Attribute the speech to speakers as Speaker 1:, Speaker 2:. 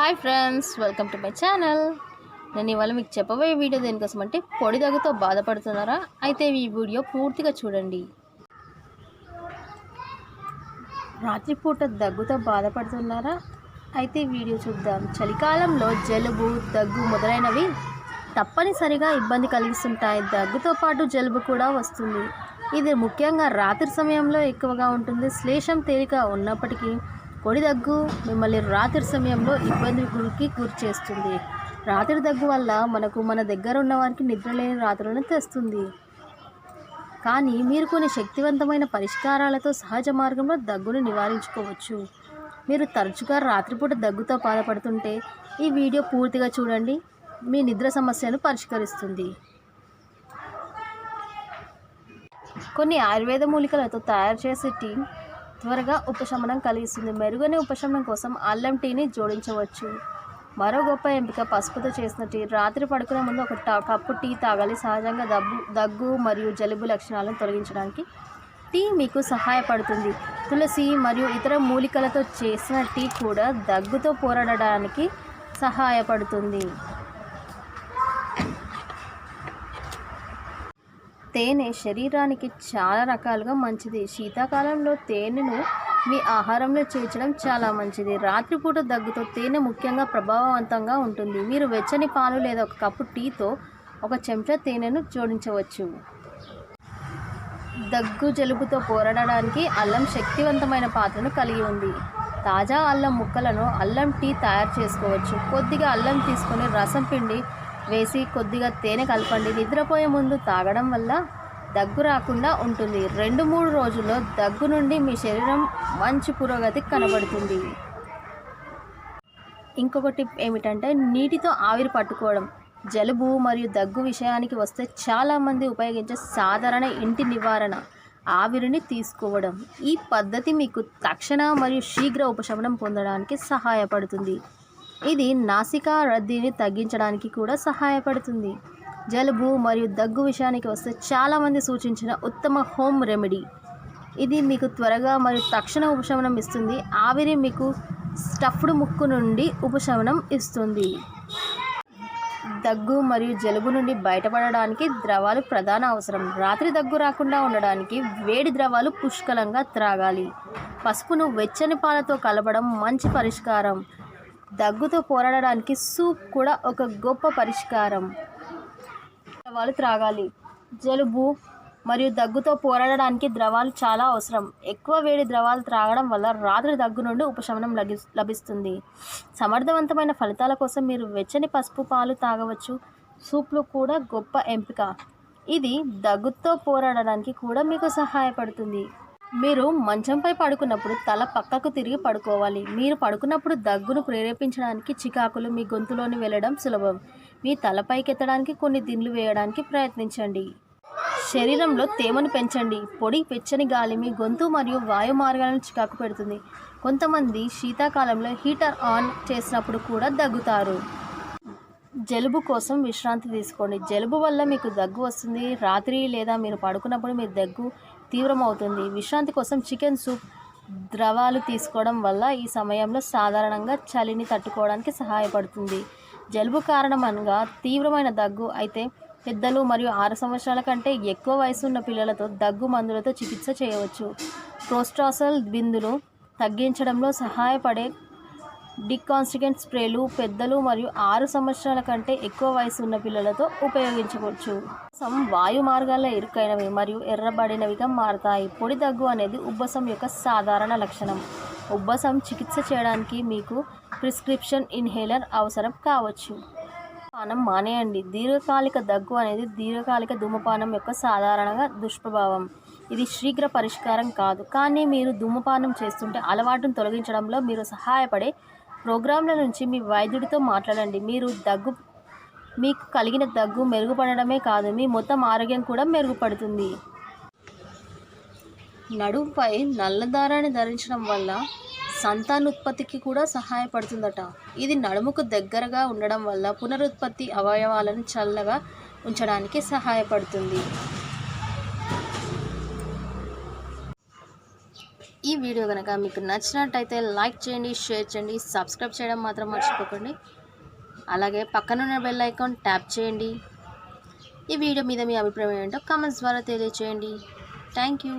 Speaker 1: Hi friends, welcome to my channel. నేను ఇవాళ మీకు చెప్పబోయే వీడియో దేనికోసం అంటే పొడి దగ్గుతో బాధపడుతున్నారా? అయితే ఈ వీడియో పూర్తిగా చూడండి. రాత్రిపూట దగ్గుతో బాధపడుతున్నారా? అయితే ఈ వీడియో చూద్దాం. చలికాలంలో జలుబు, దగ్గు మొదలైనవి తప్పనిసరిగా ఇబ్బంది కలిగిస్తుంటాయి. దగ్గుతో పాటు జలుబు కూడా వస్తుంది. ఇది ముఖ్యంగా రాత్రి సమయంలో ఎక్కువగా ఉంటుంది. శ్లేషం తేలిక ఉన్నప్పటికీ పొడి దగ్గు మిమ్మల్ని రాత్రి సమయంలో ఇబ్బందికి గురి చేస్తుంది. రాత్రి దగ్గు వల్ల మన దగ్గర ఉన్న వారికి నిద్రలేని రాత్రులను తెస్తుంది. కానీ మీరు కొన్ని శక్తివంతమైన పరిష్కారాలతో సహజ మార్గంలో దగ్గును నివారించుకోవచ్చు. మీరు తరచుగా రాత్రిపూట దగ్గుతో బాధపడుతుంటే ఈ వీడియో పూర్తిగా చూడండి. మీ నిద్ర సమస్యను పరిష్కరిస్తుంది. కొన్ని ఆయుర్వేద మూలికలతో తయారు చేసే టీ త్వరగా ఉపశమనం కలిగిస్తుంది. మెరుగైన ఉపశమనం కోసం అల్లం టీని జోడించవచ్చు. మరో గొప్ప ఎంపిక పసుపుతో చేసిన టీ. రాత్రి పడుకునే ముందు ఒక కప్పు టీ తాగాలి. సహజంగా దగ్గు మరియు జలుబు లక్షణాలను తొలగించడానికి టీ మీకు సహాయపడుతుంది. తులసి మరియు ఇతర మూలికలతో చేసిన టీ కూడా దగ్గుతో పోరాడడానికి సహాయపడుతుంది. తేనె శరీరానికి చాలా రకాలుగా మంచిది. శీతాకాలంలో తేనెను మీ ఆహారంలో చేర్చడం చాలా మంచిది. రాత్రిపూట దగ్గుతో తేనె ముఖ్యంగా ప్రభావవంతంగా ఉంటుంది. మీరు వెచ్చని పాలు లేదా ఒక కప్పు టీతో ఒక చెంచా తేనెను జోడించవచ్చు. దగ్గు జలుబుతో పోరాడడానికి అల్లం శక్తివంతమైన పాత్రను కలిగి ఉంది. తాజా అల్లం ముక్కలను అల్లం టీ తయారు చేసుకోవచ్చు. కొద్దిగా అల్లం తీసుకొని రసం పిండి వేసి కొద్దిగా తేనె కలపండి. నిద్రపోయే ముందు తాగడం వల్ల దగ్గు రాకుండా ఉంటుంది. 2-3 రోజుల్లో దగ్గు నుండి మీ శరీరం మంచి పురోగతి కనబడుతుంది. ఇంకొక టిప్ ఏమిటంటే నీటితో ఆవిరి పట్టుకోవడం. జలుబు మరియు దగ్గు విషయానికి వస్తే చాలామంది ఉపయోగించే సాధారణ ఇంటి నివారణ ఆవిరిని తీసుకోవడం. ఈ పద్ధతి మీకు తక్షణ మరియు శీఘ్ర ఉపశమనం పొందడానికి సహాయపడుతుంది. ఇది నాసికా రద్దీని తగ్గించడానికి కూడా సహాయపడుతుంది. జలుబు మరియు దగ్గు విషయానికి వస్తే చాలామంది సూచించిన ఉత్తమ హోమ్ రెమెడీ. ఇది మీకు త్వరగా మరియు తక్షణ ఉపశమనం ఇస్తుంది. ఆవిరి మీకు స్టఫ్డ్ ముక్కు నుండి ఉపశమనం ఇస్తుంది. దగ్గు మరియు జలుబు నుండి బయటపడడానికి ద్రవాలు ప్రధాన అవసరం. రాత్రి దగ్గు రాకుండా ఉండడానికి వేడి ద్రవాలు పుష్కలంగా త్రాగాలి. పసుపును వెచ్చని పాలతో కలపడం మంచి పరిష్కారం. దగ్గుతో పోరాడడానికి సూప్ కూడా ఒక గొప్ప పరిష్కారం. ద్రవాలు త్రాగాలి. జలుబు మరియు దగ్గుతో పోరాడడానికి ద్రవాలు చాలా అవసరం. ఎక్కువ వేడి ద్రవాలు త్రాగడం వల్ల రాత్రి దగ్గు నుండి ఉపశమనం లభిస్తుంది. సమర్థవంతమైన ఫలితాల కోసం మీరు వెచ్చని పసుపు పాలు తాగవచ్చు. సూప్లు కూడా గొప్ప ఎంపిక. ఇది దగ్గుతో పోరాడడానికి కూడా మీకు సహాయపడుతుంది. మీరు మంచంపై పడుకున్నప్పుడు తల పక్కకు తిరిగి పడుకోవాలి. మీరు పడుకున్నప్పుడు దగ్గును ప్రేరేపించడానికి చికాకులు మీ గొంతులోని వెళ్ళడం సులభం. మీ తలపైకెత్తడానికి కొన్ని దిండ్లు వేయడానికి ప్రయత్నించండి. శరీరంలో తేమను పెంచండి. పొడి వెచ్చని గాలి మీ గొంతు మరియు వాయు మార్గాలను చికాకు పెడుతుంది. కొంతమంది శీతాకాలంలో హీటర్ ఆన్ చేసినప్పుడు కూడా దగ్గుతారు. జలుబు కోసం విశ్రాంతి తీసుకోండి. జలుబు వల్ల మీకు దగ్గు వస్తుంది. రాత్రి లేదా మీరు పడుకున్నప్పుడు మీ దగ్గు తీవ్రమవుతుంది. విశ్రాంతి కోసం చికెన్ సూప్ ద్రవాలు తీసుకోవడం వల్ల ఈ సమయంలో సాధారణంగా చలిని తట్టుకోవడానికి సహాయపడుతుంది. జలుబు కారణంగా తీవ్రమైన దగ్గు అయితే పెద్దలు మరియు 6 సంవత్సరాల కంటే ఎక్కువ వయసు ఉన్న పిల్లలతో దగ్గు మందులతో చికిత్స చేయవచ్చు. ప్రోస్ట్రాసల్ బిందులు తగ్గించడంలో సహాయపడే డికాన్స్టికెంట్ స్ప్రేలు పెద్దలు మరియు 6 సంవత్సరాల కంటే ఎక్కువ వయసు ఉన్న పిల్లలతో ఉపయోగించవచ్చు. వాయు మార్గాల్లో ఇరుకైనవి మరియు ఎర్రబడినవిగా మారతాయి. పొడి దగ్గు అనేది ఉబ్బసం యొక్క సాధారణ లక్షణం. ఉబ్బసం చికిత్స చేయడానికి మీకు ప్రిస్క్రిప్షన్ ఇన్హేలర్ అవసరం కావచ్చు. ధూమపానం మానేయండి. దీర్ఘకాలిక దగ్గు అనేది దీర్ఘకాలిక ధూమపానం యొక్క సాధారణంగా దుష్ప్రభావం. ఇది శీఘ్ర పరిష్కారం కాదు. కానీ మీరు ధూమపానం చేస్తుంటే అలవాటును తొలగించడంలో మీరు సహాయపడే ప్రోగ్రాంల నుంచి మీ వైద్యుడితో మాట్లాడండి. మీకు కలిగిన దగ్గు మెరుగుపడడమే కాదు, మీ మొత్తం ఆరోగ్యం కూడా మెరుగుపడుతుంది. నడుంపై నల్లదారాన్ని ధరించడం వల్ల సంతానోత్పత్తికి కూడా సహాయపడుతుందట. ఇది నడుముకు దగ్గరగా ఉండడం వల్ల పునరుత్పత్తి అవయవాలను చల్లగా ఉంచడానికి సహాయపడుతుంది. ఈ వీడియో కనుక మీకు నచ్చినట్టయితే లైక్ చేయండి, షేర్ చేయండి, సబ్స్క్రైబ్ చేయడం మాత్రం మర్చిపోకండి. అలాగే పక్కనున్న బెల్ ఐకాన్ ట్యాప్ చేయండి. ఈ వీడియో మీద మీ అభిప్రాయం ఏంటో కామెంట్స్ ద్వారా తెలియజేయండి. Thank you.